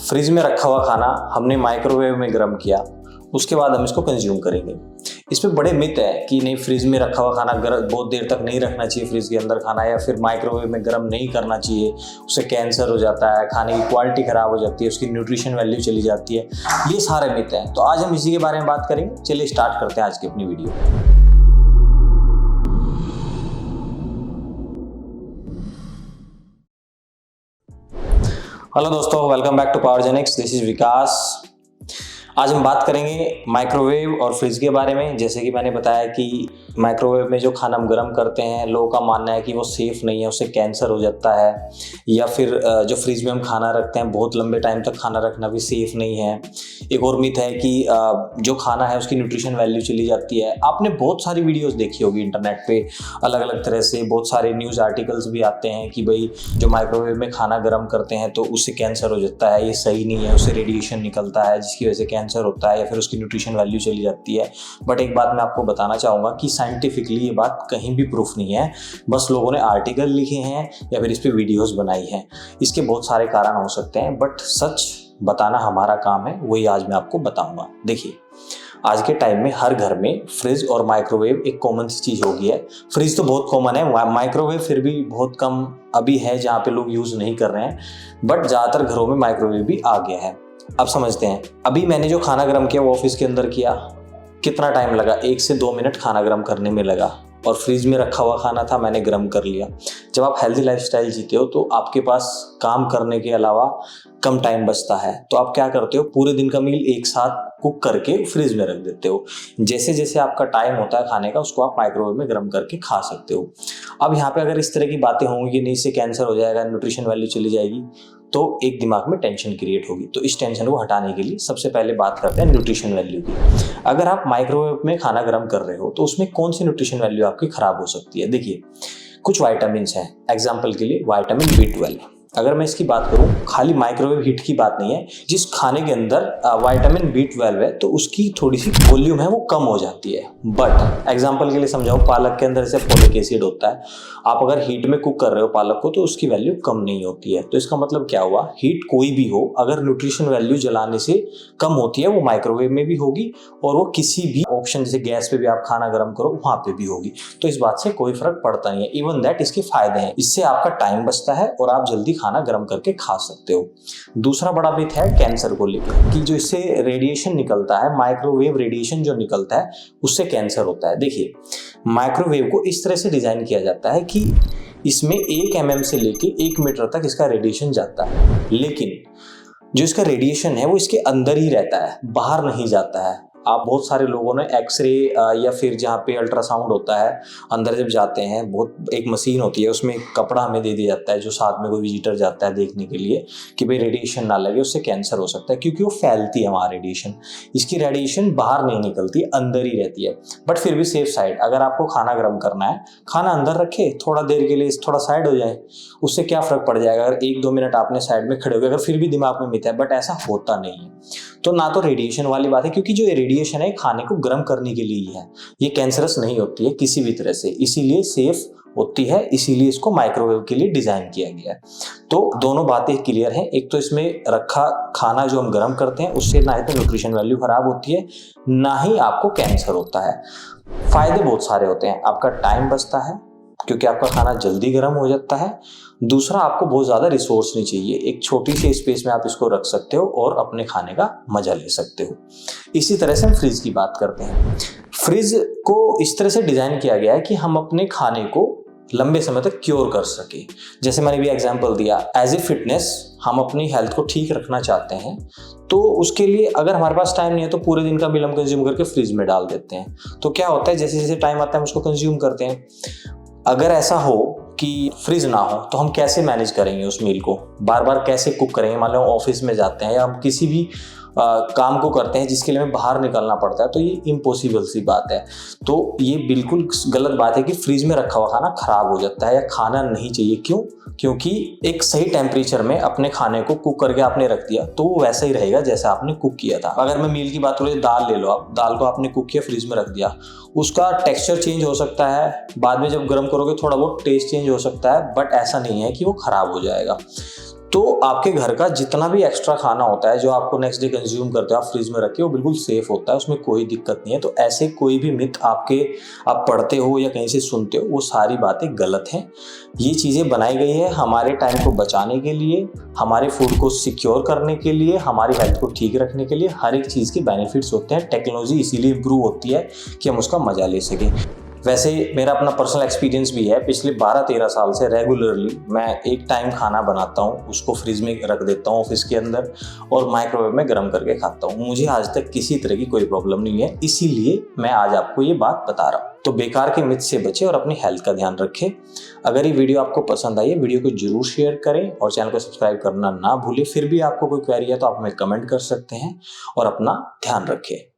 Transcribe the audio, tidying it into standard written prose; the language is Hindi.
फ्रिज में रखा हुआ खाना हमने माइक्रोवेव में गर्म किया, उसके बाद हम इसको कंज्यूम करेंगे। इसमें बड़े मिथ है कि नहीं, फ्रिज में रखा हुआ खाना बहुत देर तक नहीं रखना चाहिए, फ्रिज के अंदर खाना, या फिर माइक्रोवेव में गर्म नहीं करना चाहिए, उससे कैंसर हो जाता है, खाने की क्वालिटी खराब हो जाती है, उसकी न्यूट्रिशन वैल्यू चली जाती है। ये सारे मिथ हैं। तो आज हम इसी के बारे में बात करेंगे। चलिए स्टार्ट करते हैं आज की अपनी वीडियो। हेलो दोस्तों, welcome back to Powergenix. This is Vikas. आज हम बात करेंगे माइक्रोवेव और फ्रिज के बारे में। जैसे कि मैंने बताया कि माइक्रोवेव में जो खाना हम गर्म करते हैं, लोगों का मानना है कि वो सेफ़ नहीं है, उससे कैंसर हो जाता है, या फिर जो फ्रिज में हम खाना रखते हैं बहुत लंबे टाइम तक खाना रखना भी सेफ़ नहीं है। एक और मिथ है कि जो खाना है उसकी न्यूट्रिशन वैल्यू चली जाती है। आपने बहुत सारी वीडियोस देखी होगी इंटरनेट पे, अलग अलग तरह से बहुत सारे न्यूज़ आर्टिकल्स भी आते हैं कि भाई जो माइक्रोवेव में खाना गर्म करते हैं तो उससे कैंसर हो जाता है, ये सही नहीं है, उससे रेडिएशन निकलता है जिसकी वजह से कैंसर होता है, या फिर उसकी न्यूट्रिशन वैल्यू चली जाती है। बट एक बात मैं आपको बताना चाहूँगा कि साइंटिफिकली ये बात कहीं भी प्रूफ नहीं है, बस लोगों ने आर्टिकल लिखे हैं या फिर इस पर वीडियोस बनाई हैं। इसके बहुत सारे कारण हो सकते हैं, बट सच बताना हमारा काम है, वही आज मैं आपको बताऊंगा। देखिए, आज के टाइम में हर घर में फ्रिज और माइक्रोवेव एक कॉमन सी चीज़ हो गई है। फ्रिज तो बहुत कॉमन है, माइक्रोवेव फिर भी बहुत कम अभी है जहाँ पे लोग यूज़ नहीं कर रहे हैं, बट ज़्यादातर घरों में माइक्रोवेव भी आ गया है। अब समझते हैं। अभी मैंने जो खाना गर्म किया वो ऑफिस के अंदर किया, कितना टाइम लगा? 1 से 2 मिनट खाना गर्म करने में लगा, और फ्रिज में रखा हुआ खाना था, मैंने गर्म कर लिया। जब आप हेल्दी लाइफस्टाइल जीते हो तो आपके पास काम करने के अलावा कम टाइम बचता है, तो आप क्या करते हो, पूरे दिन का मील एक साथ कुक करके फ्रिज में रख देते हो। जैसे जैसे आपका टाइम होता है खाने का, उसको आप माइक्रोवेव में गर्म करके खा सकते हो। अब यहाँ पे अगर इस तरह की बातें होंगी कि नहीं इससे कैंसर हो जाएगा, न्यूट्रिशन वैल्यू चली जाएगी, तो एक दिमाग में टेंशन क्रिएट होगी। तो इस टेंशन को हटाने के लिए सबसे पहले बात करते हैं न्यूट्रिशन वैल्यू की। अगर आप माइक्रोवेव में खाना गर्म कर रहे हो तो उसमें कौन सी न्यूट्रिशन वैल्यू आपकी खराब हो सकती है? देखिए, कुछ विटामिन हैं। एग्जाम्पल के लिए विटामिन B12। अगर मैं इसकी बात करूं, खाली माइक्रोवेव हीट की बात नहीं है, जिस खाने के अंदर विटामिन B12 है तो उसकी थोड़ी सी वॉल्यूम है वो कम हो जाती है। बट एग्जाम्पल के लिए समझाओ, पालक के अंदर से फोलिक एसिड होता है, आप अगर हीट में कुक कर रहे हो पालक को तो उसकी वैल्यू कम नहीं होती है। तो इसका मतलब क्या हुआ, हीट कोई भी हो, अगर न्यूट्रिशन वैल्यू जलाने से कम होती है वो माइक्रोवेव में भी होगी, और वो किसी भी ऑप्शन जैसे गैस पे भी आप खाना गर्म करो वहां पे भी होगी। तो इस बात से कोई फर्क पड़ता नहीं है। इवन दैट इसके फायदे हैं, इससे आपका टाइम बचता है और आप जल्दी खाना गर्म करके खा सकते हो। दूसरा बड़ा मिथ है कैंसर को लेकर कि जो इससे रेडिएशन निकलता है, माइक्रोवेव रेडिएशन जो निकलता है उससे कैंसर होता है। देखिए, माइक्रोवेव को इस तरह से डिजाइन किया जाता है कि इसमें 1 mm से लेके 1 मीटर तक इसका रेडिएशन जाता है, लेकिन जो इसका रेडिएशन है वो इसके अंदर ही रहता है, बाहर नहीं जाता है। आप बहुत सारे लोगों ने एक्सरे या फिर जहाँ पे अल्ट्रासाउंड होता है, अंदर जब जाते हैं, बहुत एक मशीन होती है, उसमें एक कपड़ा हमें दे दिया जाता है जो साथ में कोई विजिटर जाता है देखने के लिए कि भाई रेडिएशन ना लगे, उससे कैंसर हो सकता है, क्योंकि वो फैलती है वहाँ रेडिएशन। इसकी रेडिएशन बाहर नहीं निकलती, अंदर ही रहती है। बट फिर भी सेफ साइड, अगर आपको खाना गर्म करना है, खाना अंदर रखे, थोड़ा देर के लिए थोड़ा साइड हो जाए, उससे क्या फर्क पड़ जाएगा? अगर 1-2 मिनट आपने साइड में खड़े हो गए, अगर फिर भी दिमाग में मिथ है, बट ऐसा होता नहीं है। तो ना तो रेडिएशन वाली बात है, क्योंकि जो रेडिएशन है खाने को गर्म करने के लिए ही है, ये कैंसरस नहीं होती है किसी भी तरह से, इसीलिए सेफ होती है, इसीलिए इसको माइक्रोवेव के लिए डिजाइन किया गया है। तो दोनों बातें क्लियर हैं। एक तो इसमें रखा खाना जो हम गर्म करते हैं उससे ना ही तो न्यूट्रिशन वैल्यू खराब होती है, ना ही आपको कैंसर होता है। फायदे बहुत सारे होते हैं। आपका टाइम बचता है क्योंकि आपका खाना जल्दी गर्म हो जाता है। दूसरा, आपको बहुत ज़्यादा रिसोर्स नहीं चाहिए, एक छोटी सी स्पेस में आप इसको रख सकते हो और अपने खाने का मजा ले सकते हो। इसी तरह से हम फ्रिज की बात करते हैं। फ्रिज को इस तरह से डिज़ाइन किया गया है कि हम अपने खाने को लंबे समय तक क्योर कर सके। जैसे मैंने भी एग्जांपल दिया, एज ए फिटनेस हम अपनी हेल्थ को ठीक रखना चाहते हैं, तो उसके लिए अगर हमारे पास टाइम नहीं है तो पूरे दिन का मील हम कंज्यूम करके फ्रिज में डाल देते हैं। तो क्या होता है, जैसे जैसे टाइम आता है हम उसको कंज्यूम करते हैं। अगर ऐसा हो कि फ्रिज ना हो तो हम कैसे मैनेज करेंगे उस मील को, बार बार कैसे कुक करेंगे? मान लो ऑफिस में जाते हैं या हम किसी भी काम को करते हैं जिसके लिए हमें बाहर निकलना पड़ता है, तो ये इम्पॉसिबल सी बात है। तो ये बिल्कुल गलत बात है कि फ्रिज में रखा हुआ खाना खराब हो जाता है या खाना नहीं चाहिए। क्यों? क्योंकि एक सही टेम्परेचर में अपने खाने को कुक करके आपने रख दिया तो वो वैसा ही रहेगा जैसा आपने कुक किया था। अगर मैं मील की बात करूँ, दाल ले लो आप, दाल को आपने कुक किया, फ्रिज में रख दिया, उसका टेक्सचर चेंज हो सकता है, बाद में जब गर्म करोगे थोड़ा बहुत टेस्ट चेंज हो सकता है, बट ऐसा नहीं है कि वो खराब हो जाएगा। तो आपके घर का जितना भी एक्स्ट्रा खाना होता है जो आपको नेक्स्ट डे कंज्यूम करते हो, आप फ्रिज में रखे, वो बिल्कुल सेफ होता है, उसमें कोई दिक्कत नहीं है। तो ऐसे कोई भी मिथ आप पढ़ते हो या कहीं से सुनते हो, वो सारी बातें गलत हैं। ये चीज़ें बनाई गई है हमारे टाइम को बचाने के लिए, हमारे फूड को सिक्योर करने के लिए, हमारी हेल्थ को ठीक रखने के लिए। हर एक चीज़ के बेनिफिट्स होते हैं। टेक्नोलॉजी इसीलिए इम्प्रूव होती है कि हम उसका मजा ले सकें। वैसे मेरा अपना पर्सनल एक्सपीरियंस भी है। पिछले 12-13 साल से रेगुलरली मैं एक टाइम खाना बनाता हूँ, उसको फ्रिज में रख देता हूँ ऑफिस के अंदर, और माइक्रोवेव में गर्म करके खाता हूँ। मुझे आज तक किसी तरह की कोई प्रॉब्लम नहीं है, इसीलिए मैं आज आपको ये बात बता रहा हूँ। तो बेकार के मिथ से बचें और अपनी हेल्थ का ध्यान रखें। अगर ये वीडियो आपको पसंद आई है, वीडियो को जरूर शेयर करें और चैनल को सब्सक्राइब करना ना भूलें। फिर भी आपको कोई क्वेरी है तो आप हमें कमेंट कर सकते हैं, और अपना ध्यान रखें।